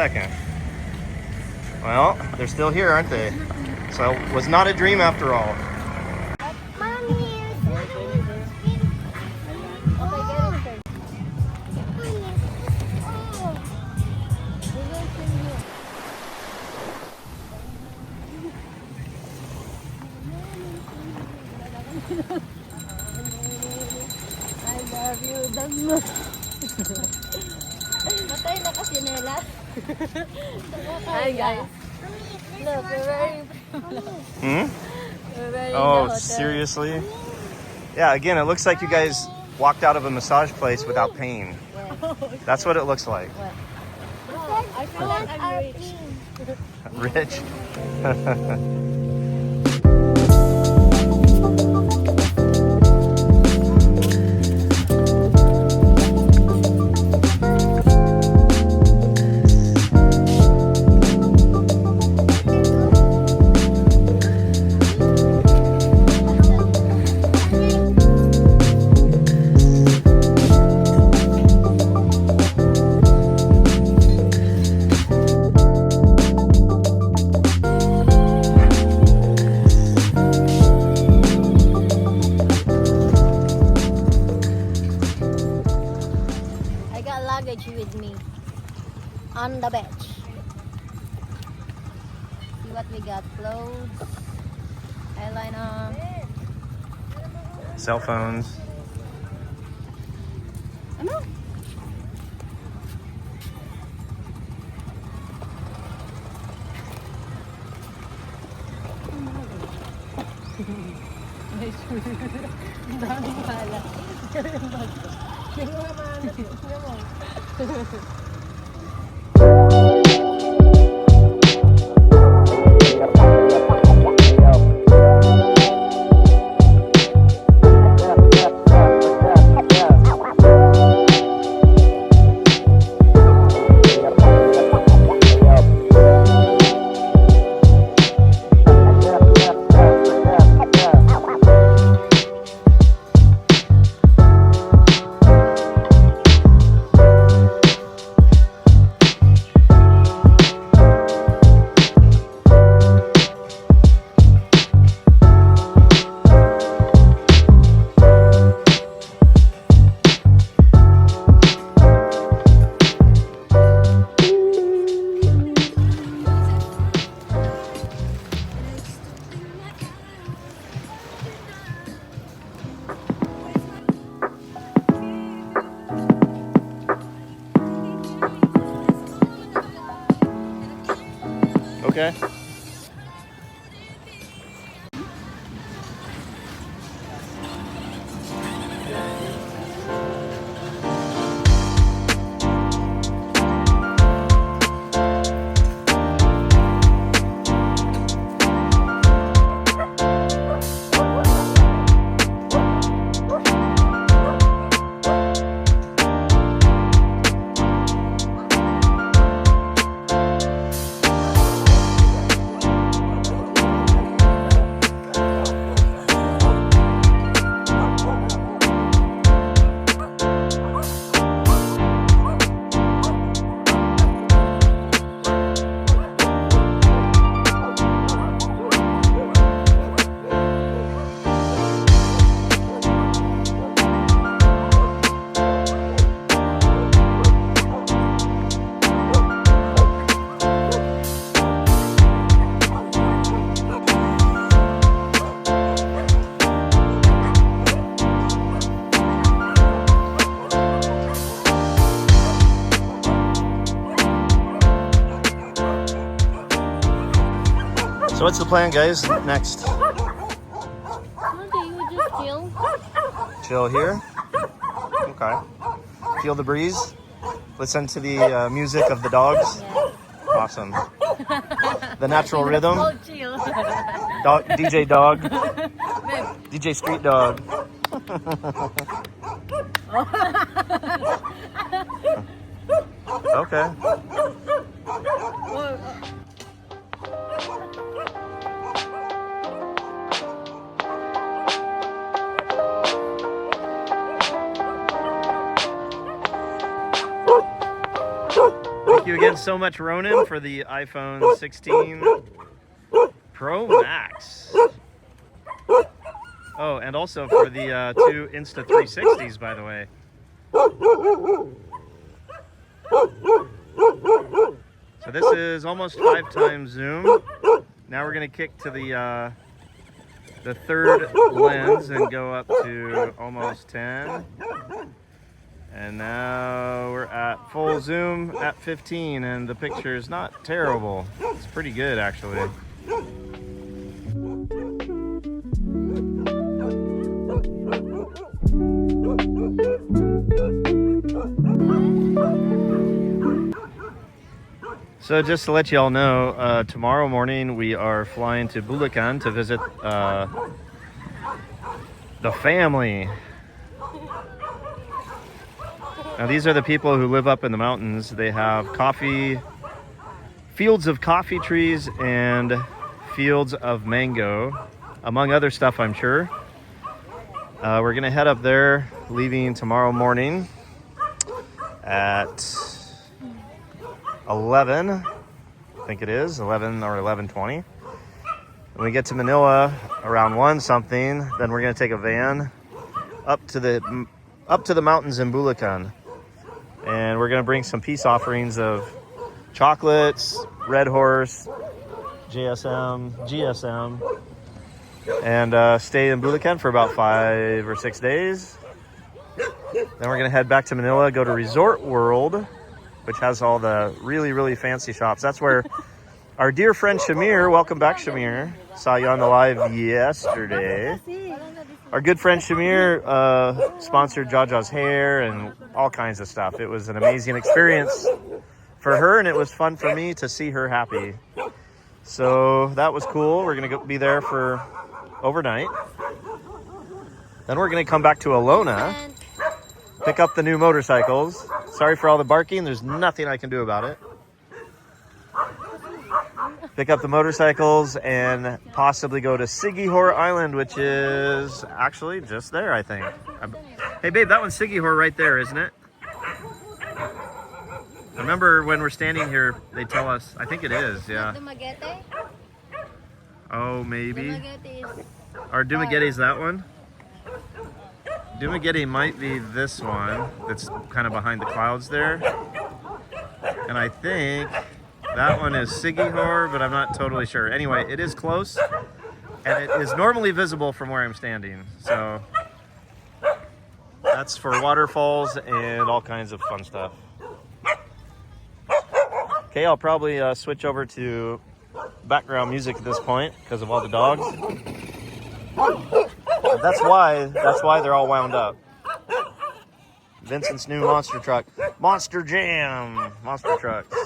second. Well, they're still here, aren't they? So it was not a dream after all. I love you the most. Matay na kasi nila. Hi guys. Look, we're very... We're very Oh, seriously? Yeah, again, it looks like you guys walked out of a massage place without pain. That's what it looks like. What? Oh, I feel like I'm rich. Rich? With me on the beach. See what we got: clothes, eyeliner, Cell phones. Ano? Okay. So what's the plan, guys? Next? Okay, we just chill. Chill here? Okay. Feel the breeze? Listen to the music of the dogs? Yeah. Awesome. The natural rhythm? Oh, chill. Dog, DJ Dog. DJ Street Dog. Okay. Thank you again so much, Ronan, for the iPhone 16 Pro Max. Oh, and also for the 2 Insta 360s, by the way. So this is almost 5 times zoom. Now we're going to kick to the 3rd lens and go up to almost 10. And now we're at full zoom at 15, and the picture is not terrible. It's pretty good, actually. So just to let you all know, tomorrow morning we are flying to Bulacan to visit the family. Now these are the people who live up in the mountains. They have fields of coffee trees and fields of mango, among other stuff, I'm sure. We're gonna head up there, leaving tomorrow morning at 11, I think it is, 11 or 11:20. When we get to Manila around 1 something, then we're gonna take a van up to the mountains in Bulacan. And we're gonna bring some peace offerings of chocolates, Red Horse, GSM, and stay in Bulacan for about 5 or 6 days. Then we're gonna head back to Manila, go to Resort World, which has all the really, really fancy shops. That's where our dear friend Shamir, welcome back Shamir, saw you on the live yesterday. Our good friend Shamir sponsored Jhaja's hair and all kinds of stuff. It was an amazing experience for her, and it was fun for me to see her happy. So that was cool. We're gonna be there for overnight. Then we're gonna come back to Alona, pick up the new motorcycles. Sorry for all the barking. There's nothing I can do about it. Pick up the motorcycles and possibly go to Siquijor Island, which is actually just there, I think. Hey, babe, that one's Siquijor right there, isn't it? Remember when we're standing here, they tell us, I think it is, yeah. Dumaguete? Oh, maybe. Dumaguete is... Or Dumaguete's that one? Dumaguete might be this one that's kind of behind the clouds there. And I think that one is Siquijor, but I'm not totally sure. Anyway, it is close, and it is normally visible from where I'm standing. So that's for waterfalls and all kinds of fun stuff. Okay, I'll probably switch over to background music at this point because of all the dogs. That's why they're all wound up. Vincent's new monster truck, Monster Jam, monster trucks.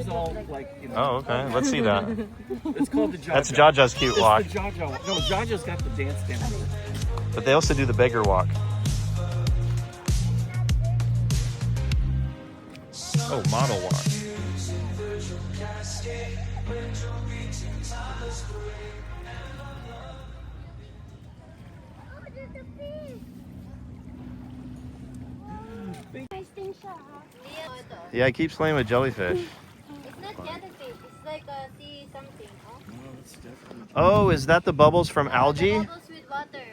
is all like, you know. Oh, okay. Let's see that. It's called the Jhaja. That's Jhaja's cute walk. It's the Jhaja walk. No, Jhaja's got the dance down. But they also do the beggar walk. Oh, model walk. Yeah, I keep playing with jellyfish. It's not jellyfish. It's like a sea something. Oh, is that the bubbles from algae? The bubbles with water.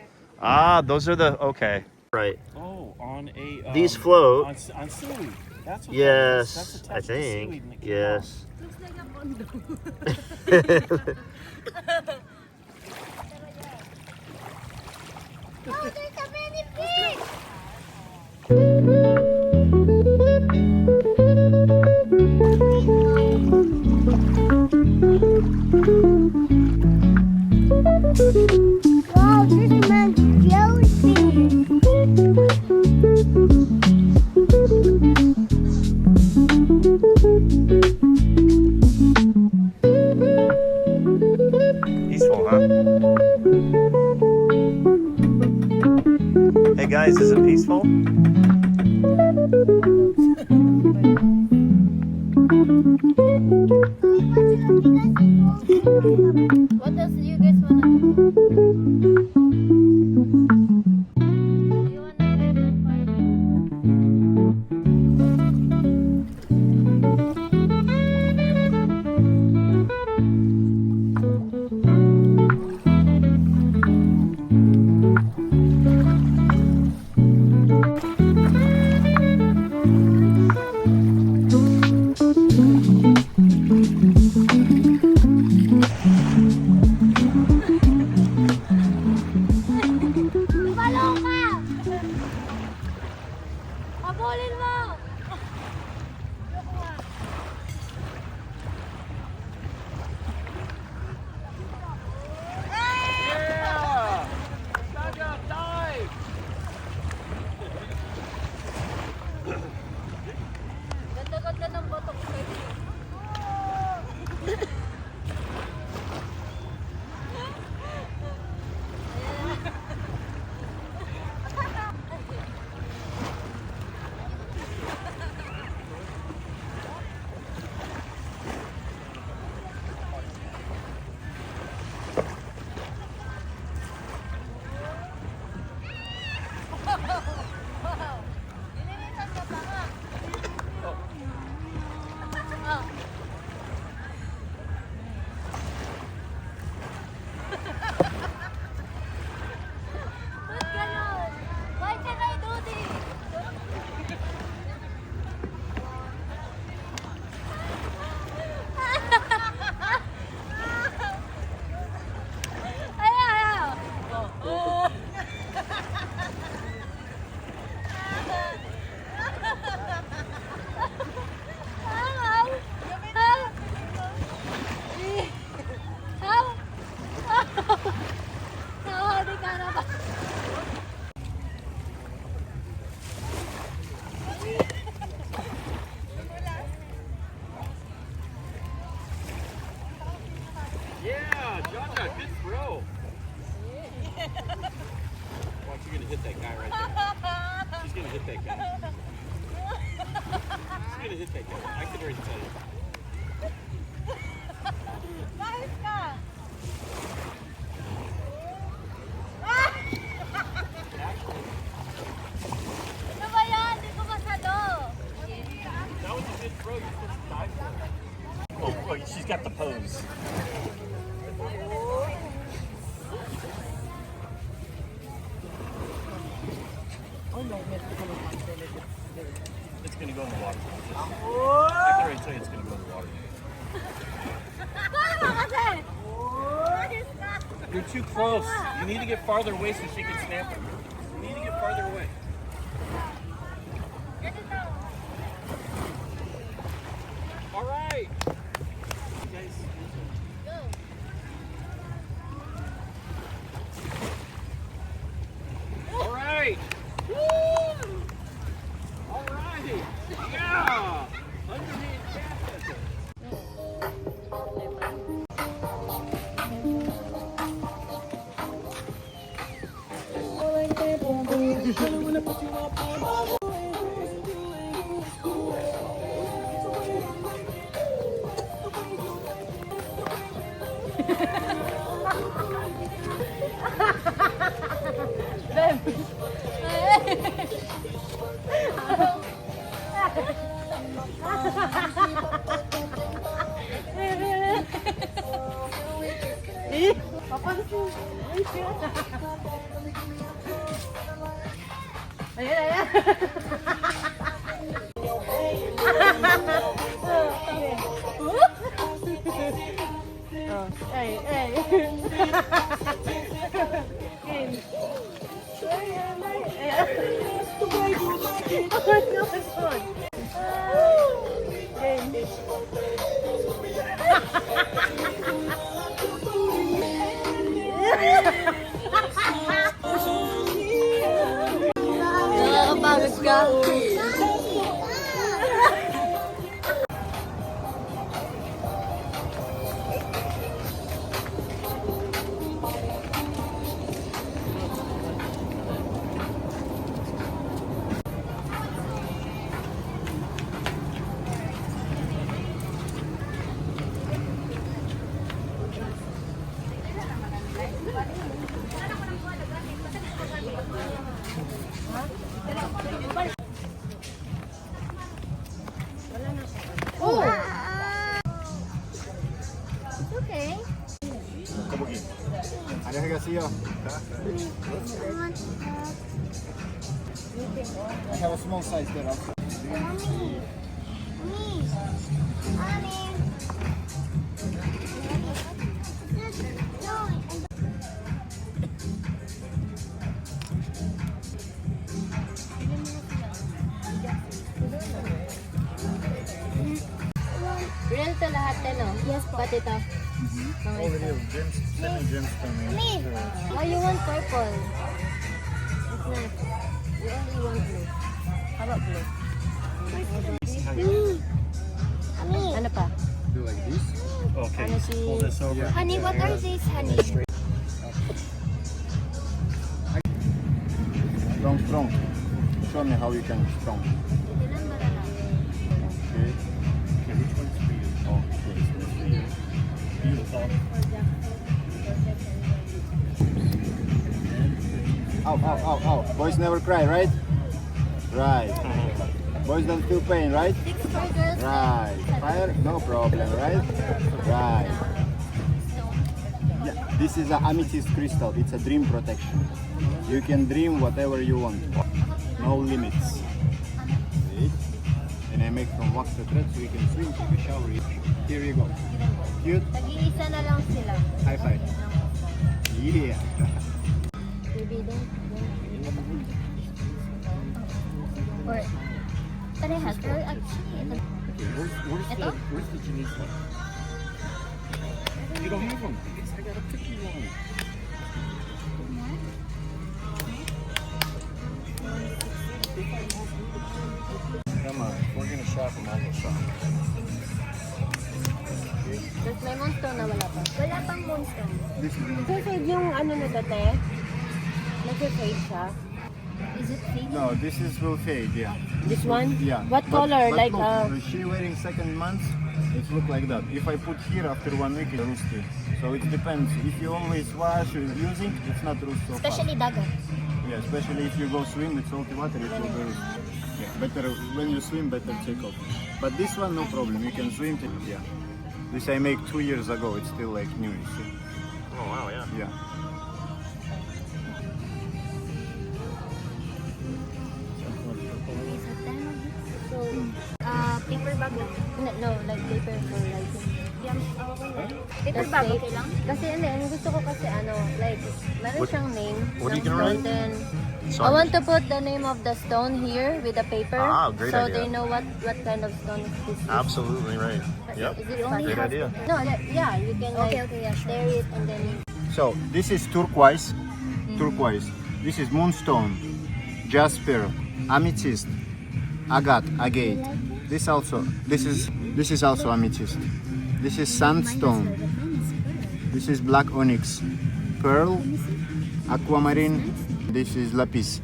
Ah, those are the, okay. Right. Oh, on a... These float. On seaweed. That's what Yes, that is. That's I attached to seaweed think. and it came Yes. Looks like a bondo. Oh, there's so many fish! Wow, this man's jellyfish. Peaceful, huh? Hey guys, is it peaceful? What else do you guys want to do? You want to Tumalong ka! Habulin mo! Yeah! Jhaja, dive! Ganda-ganda ng batok kayo. Nililitan ka pa nga. Oh. Ba't ganon? Why can I do this? Ayaw! Yeah, Jhaja, good throw. Watch, you're gonna hit that guy right there. She's gonna hit that guy. She's gonna hit that guy. I can already tell you. Ano ba yan? Hindi ko masalo. That was a good throw. You're supposed to dive for it. Oh, she's got the pose. It's gonna go in the water. I can already tell you it's gonna go in the water. Paano kasi? You're too close. You need to get farther away so she can snap it. You need to get farther away. All right. You guys. Go. All right. Woo! All righty. Yeah. Underhand cast. Nakakapagod ka. Oh! It's okay. 안녕하세요. I have a small size there also. Real to lahat no? Yes po. Pati ito. All real Gemstone. Oh, you want purple? It's not. You only want blue. How about blue? Ano pa? Do like this. Okay, Ano si... pull this over. Honey, what are these, honey? Strong. Show me how you can strong. Okay. Okay, which one's for you? Okay. Beautiful. Ow. Boys never cry, right? Right. Boys don't feel pain, right? Right. Fire, no problem, right? Right. Yeah, this is an amethyst crystal. It's a dream protection. You can dream whatever you want. No limits. See? And I make from wax the thread so you can swim, take a shower. Here you go. Cute. Tag-iisa na lang sila. High five. Yeah. Baby, don't. Or, parehas. Or actually, ito. Okay, where's the Janice one? You don't have one. I got a pretty one. Come on, we're gonna shop and I'll go shop. Tapos may monster na wala pa. Wala pang monster. This is So, fade yung ano na dati? Nag-fade siya? Is it fade? no, this is will fade, yeah. This one? Yeah. What color? But Like, look, she wearing second month, it look like that. If I put here after 1 week, it's rusty. So it depends. If you always wash or using, it's not rust so Especially fast. dagat. Yeah, especially if you go swim with salty water, it will be rust. Yeah, better when you swim, better take off. But this one, no problem. You can swim. Yeah. This I make 2 years ago. It's still like new. You see? Oh wow, yeah. Yeah. So, paper bag lang? No, like paper for writing. Paper bag, okay lang? Kasi ang gusto ko kasi like, meron siyang name. what are you ng gonna write? stone, then So I want to put the name of the stone here with the paper. Ah, great so idea. they know what kind of stone this is. Absolutely right. Yep. Is it only Great has idea. paper? No, yeah, you can like tear it and then... So this is turquoise. Turquoise. This is moonstone, jasper, amethyst, agate. This is also amethyst. This is sandstone. This is black onyx, pearl, aquamarine. This is lapis.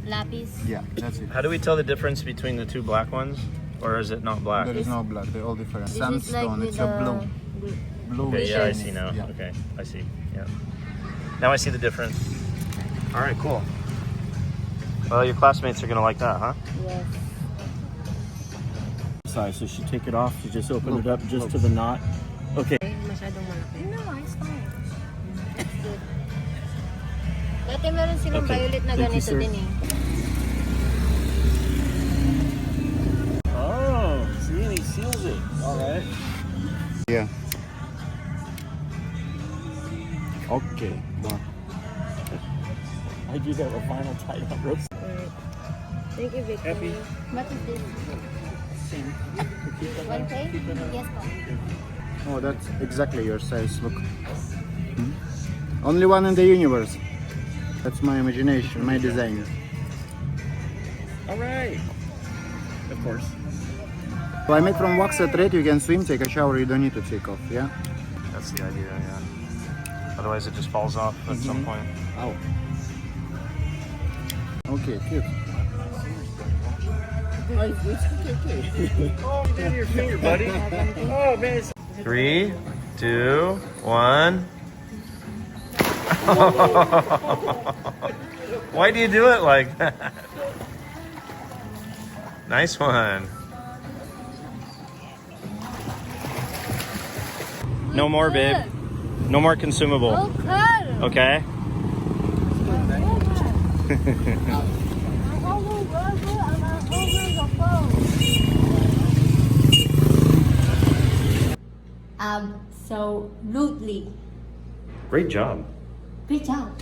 lapis. Yeah, that's it. How do we tell the difference between the two black ones? Or is it not black? There is no black, they're all different. This is like Sandstone, with it's a blue. Blue. Okay, yeah, I shiny. see now. Yeah. Okay, I see. Yeah. Now I see the difference. All right, cool. Well, your classmates are gonna like that, huh? Yes. Size, so she take it off. You just open it up just to the knot. Okay. Masyadong malaki. No, it's fine. It's good. Dati meron silang Okay. violet na Thank you, ganito sir. din eh. Oh, see, and he seals it. All right. Yeah. Okay. I do have a vinyl tied up rope. Alright. Thank you, Victor. Happy? What is this? Same. 1K? Yes, po. Oh, that's exactly your size. Look. Only one in the universe. That's my imagination, my design. All right. Of course. So I make from wax a thread. You can swim, take a shower. You don't need to take off. Yeah. That's the idea, yeah. Otherwise, it just falls off at some point. Oh. Okay, cute. Oh, get in your finger, buddy. Oh, man. 3, 2, 1. Why do you do it like that? Nice one. No more, babe. No more consumable. Okay. Okay? Absolutely. Great job. Great job.